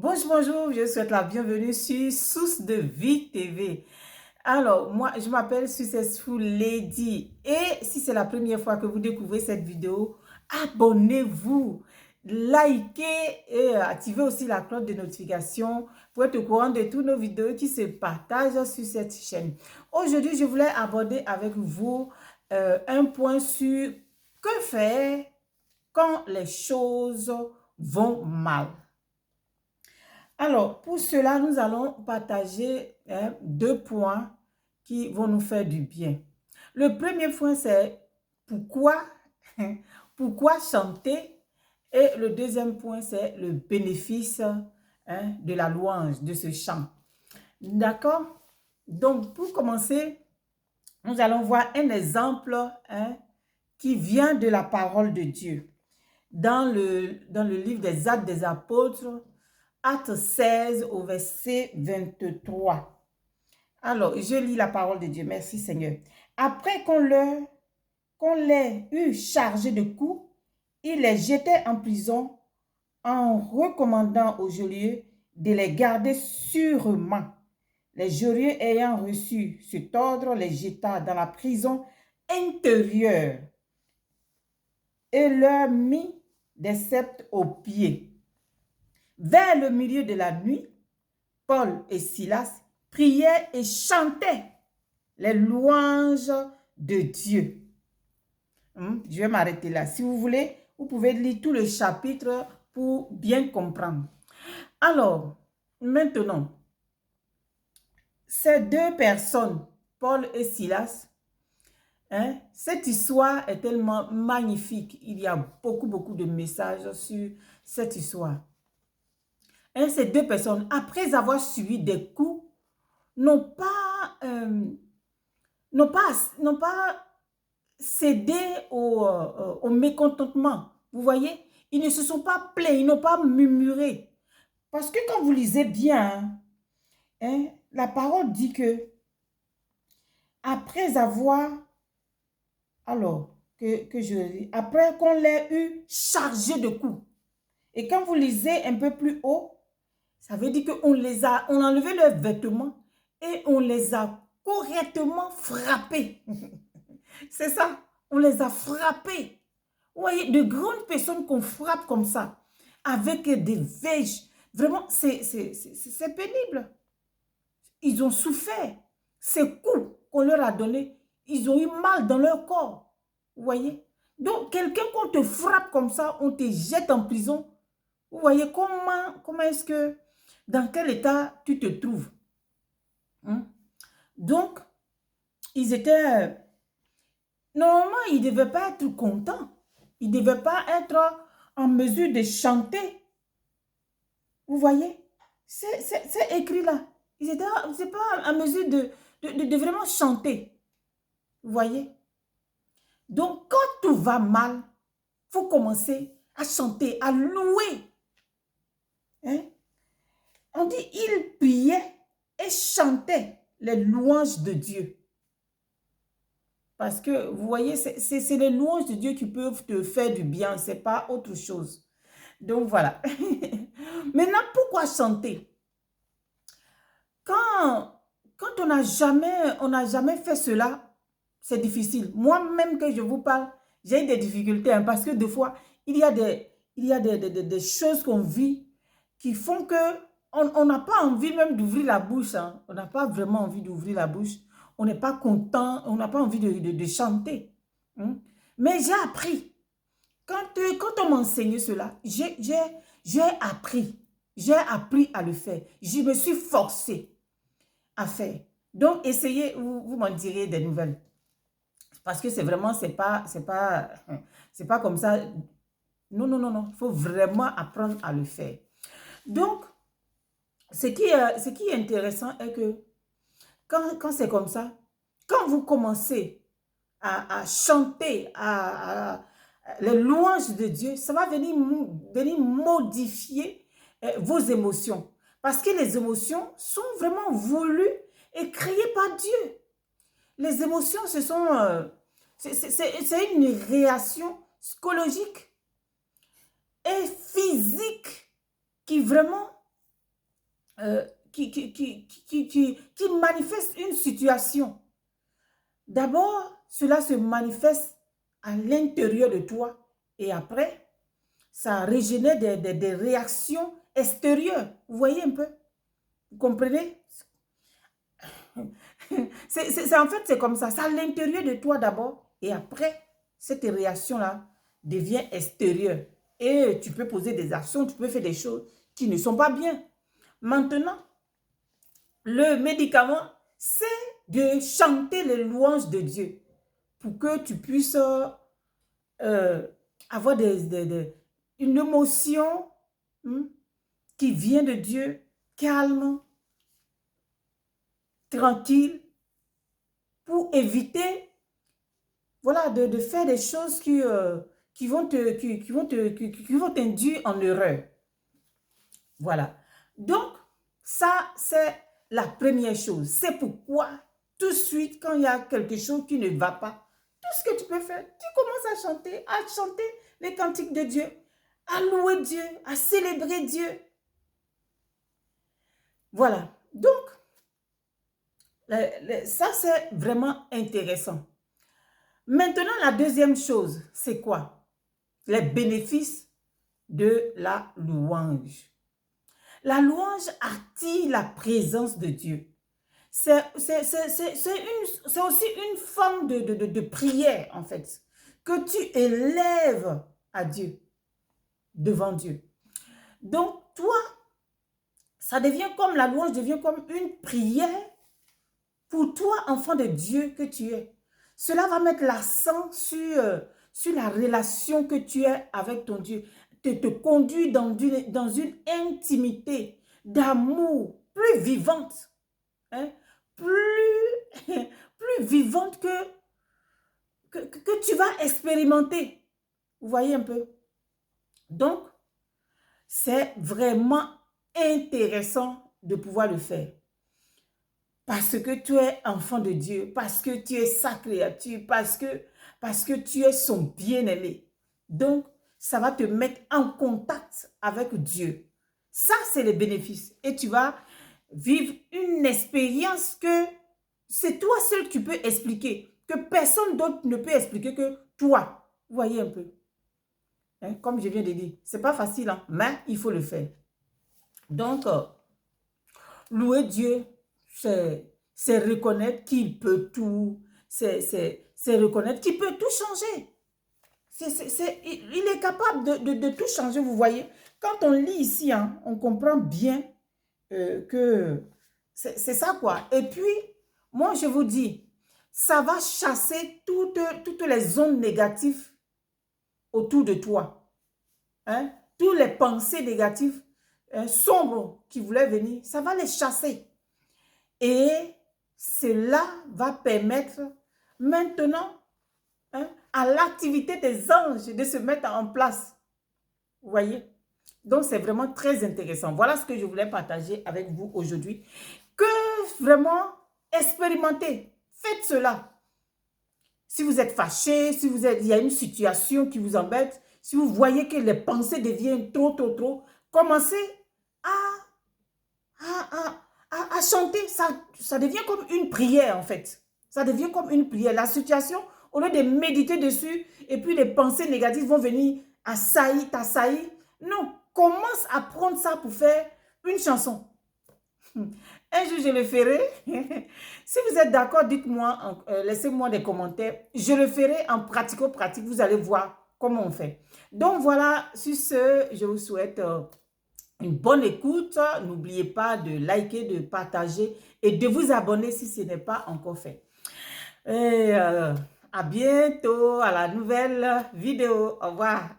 Bonjour, bonjour, je souhaite la bienvenue sur Source de Vie TV. Alors, moi, je m'appelle Successful Lady et si c'est la première fois que vous découvrez cette vidéo, abonnez-vous, likez et activez aussi la cloche de notification pour être au courant de toutes nos vidéos qui se partagent sur cette chaîne. Aujourd'hui, je voulais aborder avec vous un point sur que faire quand les choses vont mal. Alors, pour cela, nous allons partager deux points qui vont nous faire du bien. Le premier point, c'est pourquoi, pourquoi chanter. Et le deuxième point, c'est le bénéfice de la louange, de ce chant. D'accord? Donc, pour commencer, nous allons voir un exemple qui vient de la parole de Dieu. Dans le livre des Actes des Apôtres, Acte 16 au verset 23. Alors, je lis la parole de Dieu. Merci Seigneur. Après qu'on les eut chargés de coups, il les jetait en prison en recommandant aux geôliers de les garder sûrement. Les geôliers ayant reçu cet ordre les jeta dans la prison intérieure et leur mit des sceptres aux pieds. Vers le milieu de la nuit, Paul et Silas priaient et chantaient les louanges de Dieu. Je vais m'arrêter là. Si vous voulez, vous pouvez lire tout le chapitre pour bien comprendre. Alors, maintenant, ces deux personnes, Paul et Silas, cette histoire est tellement magnifique. Il y a beaucoup de messages sur cette histoire. Ces deux personnes, après avoir subi des coups, n'ont pas cédé au mécontentement. Vous voyez, ils ne se sont pas plaints, ils n'ont pas murmuré. Parce que quand vous lisez bien, la parole dit que après avoir, alors que je lis, après qu'on l'ait eu chargé de coups. Et quand vous lisez un peu plus haut, ça veut dire qu'on on a enlevé leurs vêtements et on les a correctement frappés. C'est ça, on les a frappés. Vous voyez, de grandes personnes qu'on frappe comme ça, avec des veiges. Vraiment, c'est pénible. Ils ont souffert. Ces coups qu'on leur a donnés, ils ont eu mal dans leur corps. Vous voyez? Donc, quelqu'un qu'on te frappe comme ça, on te jette en prison. Vous voyez comment est-ce que, dans quel état tu te trouves? Donc, ils étaient, normalement, ils ne devaient pas être contents. Ils ne devaient pas être en mesure de chanter. Vous voyez? C'est écrit là. Ils n'étaient pas en mesure de vraiment chanter. Vous voyez? Donc, quand tout va mal, il faut commencer à chanter, à louer. On dit, ils priaient et chantaient les louanges de Dieu. Parce que, vous voyez, c'est les louanges de Dieu qui peuvent te faire du bien. Ce n'est pas autre chose. Donc, voilà. Maintenant, pourquoi chanter? Quand on n'a jamais fait cela, c'est difficile. Moi-même que je vous parle, j'ai des difficultés. Parce que des fois, il y a des choses qu'on vit qui font que on n'a pas envie même d'ouvrir la bouche. On n'a pas vraiment envie d'ouvrir la bouche. On n'est pas content. On n'a pas envie de chanter. Mais j'ai appris. Quand on m'enseignait cela, j'ai appris. J'ai appris à le faire. Je me suis forcée à faire. Donc, essayez, vous m'en direz des nouvelles. Parce que c'est vraiment, c'est pas comme ça. Non. Il faut vraiment apprendre à le faire. Donc, ce qui est intéressant est que quand c'est comme ça, quand vous commencez à chanter les louanges de Dieu, ça va venir modifier vos émotions. Parce que les émotions sont vraiment voulues et créées par Dieu. Les émotions, c'est une réaction psychologique et physique qui vraiment qui manifeste une situation. D'abord, cela se manifeste à l'intérieur de toi et après, ça régénère des réactions extérieures. Vous voyez un peu? Vous comprenez? En fait, c'est comme ça. C'est à l'intérieur de toi d'abord et après, cette réaction-là devient extérieure. Et tu peux poser des actions, tu peux faire des choses qui ne sont pas bien. Maintenant, le médicament, c'est de chanter les louanges de Dieu pour que tu puisses avoir une émotion qui vient de Dieu, calme, tranquille, pour éviter voilà, de faire des choses qui vont t'induire en erreur. Voilà. Donc, ça, c'est la première chose. C'est pourquoi, tout de suite, quand il y a quelque chose qui ne va pas, tout ce que tu peux faire, tu commences à chanter les cantiques de Dieu, à louer Dieu, à célébrer Dieu. Voilà. Donc, ça, c'est vraiment intéressant. Maintenant, la deuxième chose, c'est quoi? Les bénéfices de la louange. La louange attire la présence de Dieu. C'est aussi une forme de prière, en fait, que tu élèves à Dieu, devant Dieu. Donc, toi, ça devient comme, la louange devient comme une prière pour toi, enfant de Dieu que tu es. Cela va mettre l'accent sur la relation que tu as avec ton Dieu. Te conduire dans une intimité d'amour plus vivante. Hein? Plus vivante que tu vas expérimenter. Vous voyez un peu? Donc, c'est vraiment intéressant de pouvoir le faire. Parce que tu es enfant de Dieu, parce que tu es sa créature, parce que tu es son bien-aimé. Donc, ça va te mettre en contact avec Dieu. Ça, c'est les bénéfices. Et tu vas vivre une expérience que c'est toi seul que tu peux expliquer, que personne d'autre ne peut expliquer que toi. Vous voyez un peu. Hein, comme je viens de dire, ce n'est pas facile, hein, mais il faut le faire. Donc, louer Dieu, c'est reconnaître qu'il peut tout, c'est reconnaître qu'il peut tout changer. Il est capable de tout changer, vous voyez. Quand on lit ici, hein, on comprend bien que c'est ça quoi. Et puis, moi je vous dis, ça va chasser toutes les ondes négatives autour de toi. Hein? Toutes les pensées négatives sombres qui voulaient venir, ça va les chasser. Et cela va permettre maintenant à l'activité des anges de se mettre en place. Vous voyez? Donc, c'est vraiment très intéressant. Voilà ce que je voulais partager avec vous aujourd'hui. Que vraiment expérimentez. Faites cela. Si vous êtes fâché, si il y a une situation qui vous embête, si vous voyez que les pensées deviennent trop, commencez à chanter. Ça devient comme une prière, en fait. Ça devient comme une prière. La situation, au lieu de méditer dessus, et puis les pensées négatives vont venir t'assaillir. Non, commence à prendre ça pour faire une chanson. Un jour, je le ferai. Si vous êtes d'accord, dites-moi, laissez-moi des commentaires. Je le ferai en pratico-pratique. Vous allez voir comment on fait. Donc voilà, sur ce, je vous souhaite une bonne écoute. N'oubliez pas de liker, de partager et de vous abonner si ce n'est pas encore fait. Et à bientôt, à la nouvelle vidéo. Au revoir.